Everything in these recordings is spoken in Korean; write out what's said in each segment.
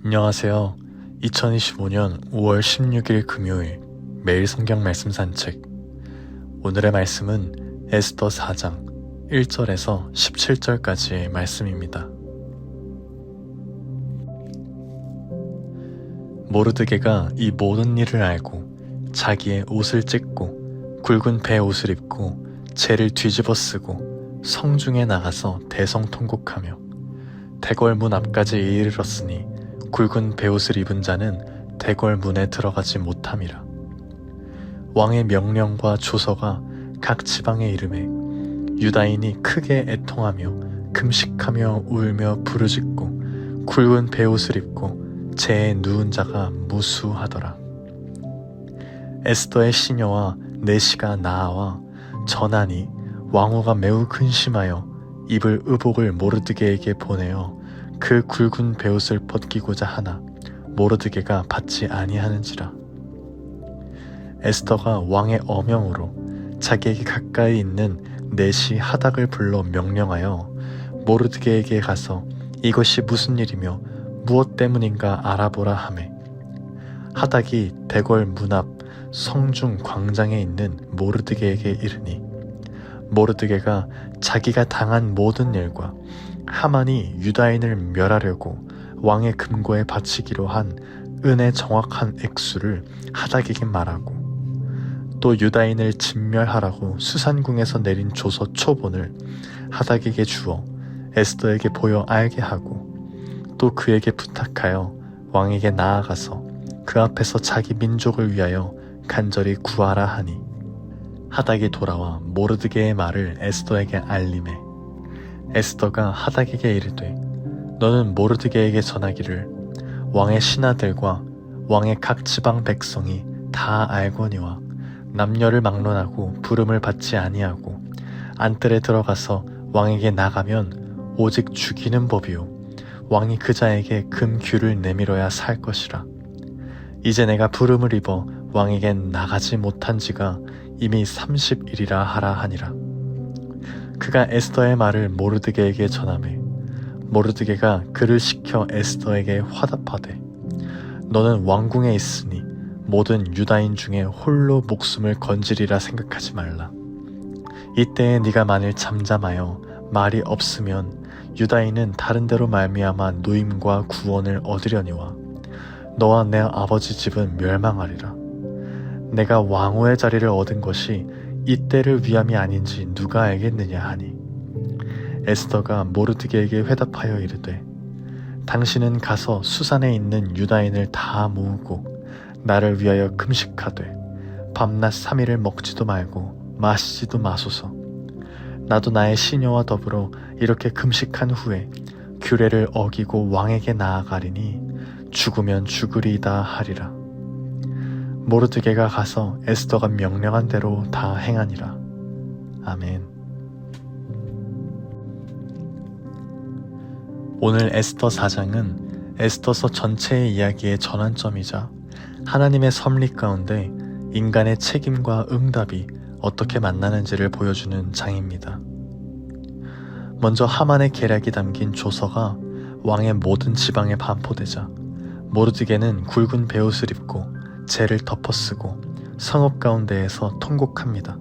안녕하세요. 2025년 5월 16일 금요일 매일 성경 말씀 산책. 오늘의 말씀은 에스더 4장 1절에서 17절까지의 말씀입니다. 모르드게가 이 모든 일을 알고 자기의 옷을 찢고 굵은 배 옷을 입고 재를 뒤집어 쓰고 성중에 나가서 대성통곡하며 대궐 문 앞까지 이르렀으니 굵은 베옷을 입은 자는 대궐 문에 들어가지 못함이라. 왕의 명령과 조서가 각 지방에 이르매 유다인이 크게 애통하며 금식하며 울며 부르짖고 굵은 베옷을 입고 재에 누운 자가 무수하더라. 에스더의 시녀와 내시가 나아와 전하니 왕후가 매우 근심하여 입을 의복을 모르드게에게 보내어 그 굵은 베옷을 벗기고자 하나 모르드게가 받지 아니하는지라. 에스더가 왕의 어명으로 자기에게 가까이 있는 내시 하닥을 불러 명령하여 모르드게에게 가서 이것이 무슨 일이며 무엇 때문인가 알아보라 하매 하닥이 대궐 문 앞 성중 광장에 있는 모르드게에게 이르니 모르드게가 자기가 당한 모든 일과 하만이 유다인을 멸하려고 왕의 금고에 바치기로 한 은의 정확한 액수를 하닥에게 말하고 또 유다인을 진멸하라고 수산궁에서 내린 조서 초본을 하닥에게 주어 에스더에게 보여 알게 하고 또 그에게 부탁하여 왕에게 나아가서 그 앞에서 자기 민족을 위하여 간절히 구하라 하니 하닥이 돌아와 모르드게의 말을 에스더에게 알리매 에스더가 하닥에게 이르되 너는 모르드게에게 전하기를 왕의 신하들과 왕의 각 지방 백성이 다 알거니와 남녀를 막론하고 부름을 받지 아니하고 안뜰에 들어가서 왕에게 나가면 오직 죽이는 법이요 왕이 그 자에게 금규를 내밀어야 살 것이라. 이제 내가 부름을 입어 왕에게 나가지 못한 지가 이미 30일이라 하라 하니라. 그가 에스더의 말을 모르드게에게 전하매 모르드게가 그를 시켜 에스더에게 화답하되 너는 왕궁에 있으니 모든 유다인 중에 홀로 목숨을 건지리라 생각하지 말라. 이때에 네가 만일 잠잠하여 말이 없으면 유다인은 다른 데로 말미암아 노임과 구원을 얻으려니와 너와 내 아버지 집은 멸망하리라. 내가 왕후의 자리를 얻은 것이 이때를 위함이 아닌지 누가 알겠느냐 하니 에스더가 모르드게에게 회답하여 이르되 당신은 가서 수산에 있는 유다인을 다 모으고 나를 위하여 금식하되 밤낮 3일을 먹지도 말고 마시지도 마소서. 나도 나의 시녀와 더불어 이렇게 금식한 후에 규례를 어기고 왕에게 나아가리니 죽으면 죽으리이다 하리라. 모르드게가 가서 에스더가 명령한 대로 다 행하니라. 아멘. 오늘 에스더 4장은 에스더서 전체의 이야기의 전환점이자 하나님의 섭리 가운데 인간의 책임과 응답이 어떻게 만나는지를 보여주는 장입니다. 먼저 하만의 계략이 담긴 조서가 왕의 모든 지방에 반포되자 모르드게는 굵은 베옷을 입고 재를 덮어쓰고 성읍 가운데에서 통곡합니다.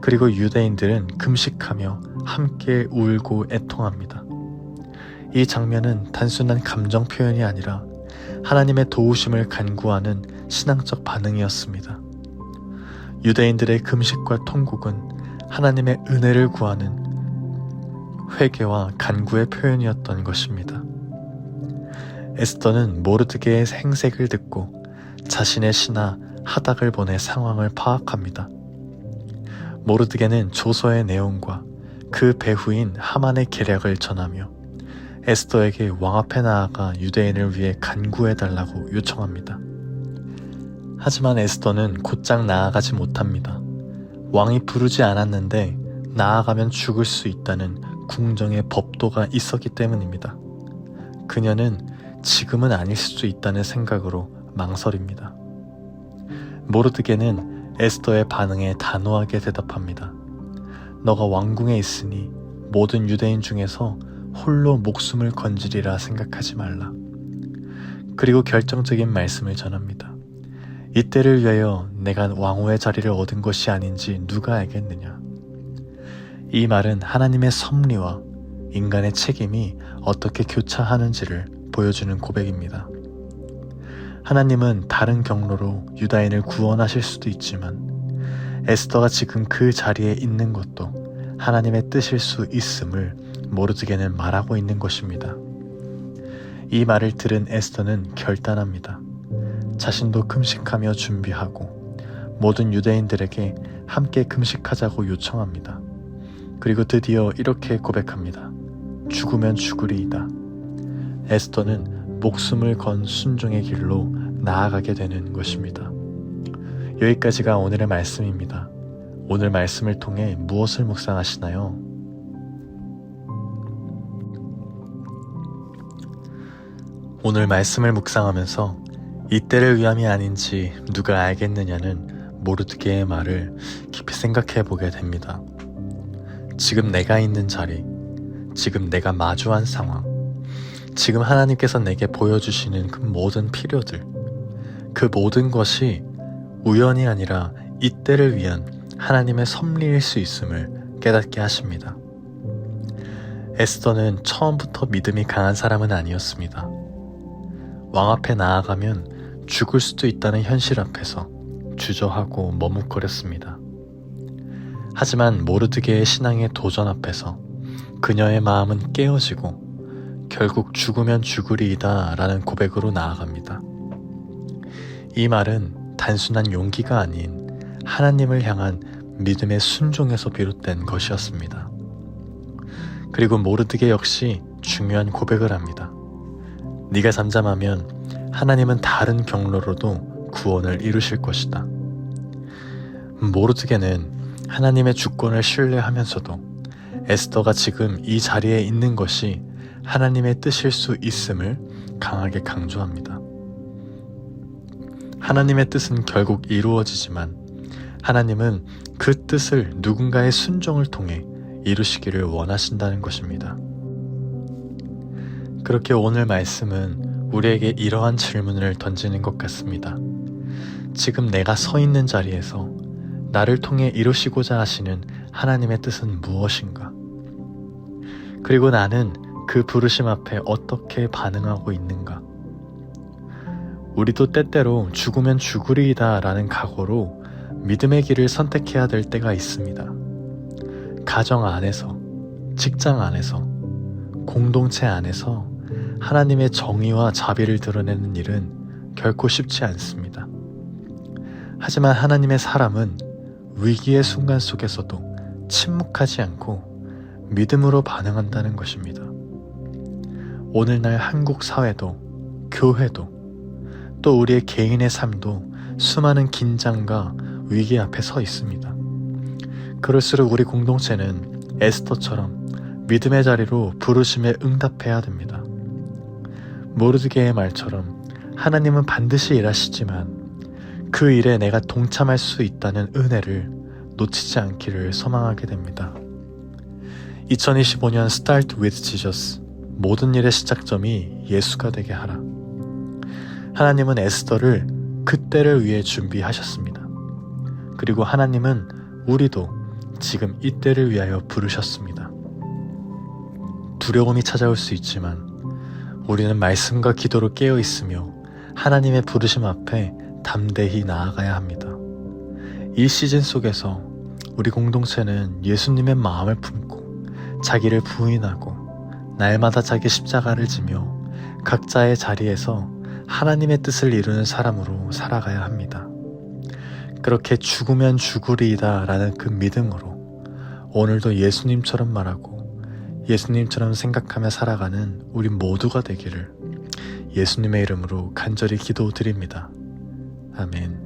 그리고 유대인들은 금식하며 함께 울고 애통합니다. 이 장면은 단순한 감정 표현이 아니라 하나님의 도우심을 간구하는 신앙적 반응이었습니다. 유대인들의 금식과 통곡은 하나님의 은혜를 구하는 회개와 간구의 표현이었던 것입니다. 에스더는 모르드게의 행색을 듣고 자신의 신하 하닥을 보내 상황을 파악합니다. 모르드게는 조서의 내용과 그 배후인 하만의 계략을 전하며 에스더에게 왕 앞에 나아가 유대인을 위해 간구해달라고 요청합니다. 하지만 에스더는 곧장 나아가지 못합니다. 왕이 부르지 않았는데 나아가면 죽을 수 있다는 궁정의 법도가 있었기 때문입니다. 그녀는 지금은 아닐 수도 있다는 생각으로 망설입니다. 모르드게는 에스더의 반응에 단호하게 대답합니다. 너가 왕궁에 있으니 모든 유대인 중에서 홀로 목숨을 건지리라 생각하지 말라. 그리고 결정적인 말씀을 전합니다. 이때를 위하여 내가 왕후의 자리를 얻은 것이 아닌지 누가 알겠느냐. 이 말은 하나님의 섭리와 인간의 책임이 어떻게 교차하는지를 보여주는 고백입니다. 하나님은 다른 경로로 유다인을 구원하실 수도 있지만 에스더가 지금 그 자리에 있는 것도 하나님의 뜻일 수 있음을 모르드게는 말하고 있는 것입니다. 이 말을 들은 에스더는 결단합니다. 자신도 금식하며 준비하고 모든 유대인들에게 함께 금식하자고 요청합니다. 그리고 드디어 이렇게 고백합니다. 죽으면 죽으리이다. 에스더는 목숨을 건 순종의 길로 나아가게 되는 것입니다. 여기까지가 오늘의 말씀입니다. 오늘 말씀을 통해 무엇을 묵상하시나요? 오늘 말씀을 묵상하면서 이때를 위함이 아닌지 누가 알겠느냐는 모르드게의 말을 깊이 생각해 보게 됩니다. 지금 내가 있는 자리, 지금 내가 마주한 상황, 지금 하나님께서 내게 보여주시는 그 모든 필요들, 그 모든 것이 우연이 아니라 이때를 위한 하나님의 섭리일 수 있음을 깨닫게 하십니다. 에스더는 처음부터 믿음이 강한 사람은 아니었습니다. 왕 앞에 나아가면 죽을 수도 있다는 현실 앞에서 주저하고 머뭇거렸습니다. 하지만 모르드게의 신앙의 도전 앞에서 그녀의 마음은 깨어지고 결국 죽으면 죽으리이다 라는 고백으로 나아갑니다. 이 말은 단순한 용기가 아닌 하나님을 향한 믿음의 순종에서 비롯된 것이었습니다. 그리고 모르드게 역시 중요한 고백을 합니다. 네가 잠잠하면 하나님은 다른 경로로도 구원을 이루실 것이다. 모르드게는 하나님의 주권을 신뢰하면서도 에스더가 지금 이 자리에 있는 것이 하나님의 뜻일 수 있음을 강하게 강조합니다. 하나님의 뜻은 결국 이루어지지만 하나님은 그 뜻을 누군가의 순종을 통해 이루시기를 원하신다는 것입니다. 그렇게 오늘 말씀은 우리에게 이러한 질문을 던지는 것 같습니다. 지금 내가 서 있는 자리에서 나를 통해 이루시고자 하시는 하나님의 뜻은 무엇인가? 그리고 나는 그 부르심 앞에 어떻게 반응하고 있는가? 우리도 때때로 죽으면 죽으리이다 라는 각오로 믿음의 길을 선택해야 될 때가 있습니다. 가정 안에서, 직장 안에서, 공동체 안에서 하나님의 정의와 자비를 드러내는 일은 결코 쉽지 않습니다. 하지만 하나님의 사람은 위기의 순간 속에서도 침묵하지 않고 믿음으로 반응한다는 것입니다. 오늘날 한국 사회도, 교회도, 또 우리의 개인의 삶도 수많은 긴장과 위기 앞에 서 있습니다. 그럴수록 우리 공동체는 에스더처럼 믿음의 자리로 부르심에 응답해야 됩니다. 모르드게의 말처럼 하나님은 반드시 일하시지만 그 일에 내가 동참할 수 있다는 은혜를 놓치지 않기를 소망하게 됩니다. 2025년 Start with Jesus, 모든 일의 시작점이 예수가 되게 하라. 하나님은 에스더를 그때를 위해 준비하셨습니다. 그리고 하나님은 우리도 지금 이때를 위하여 부르셨습니다. 두려움이 찾아올 수 있지만 우리는 말씀과 기도로 깨어 있으며 하나님의 부르심 앞에 담대히 나아가야 합니다. 이 시즌 속에서 우리 공동체는 예수님의 마음을 품고 자기를 부인하고 날마다 자기 십자가를 지며 각자의 자리에서 하나님의 뜻을 이루는 사람으로 살아가야 합니다. 그렇게 죽으면 죽으리이다 라는 그 믿음으로 오늘도 예수님처럼 말하고 예수님처럼 생각하며 살아가는 우리 모두가 되기를 예수님의 이름으로 간절히 기도드립니다. 아멘.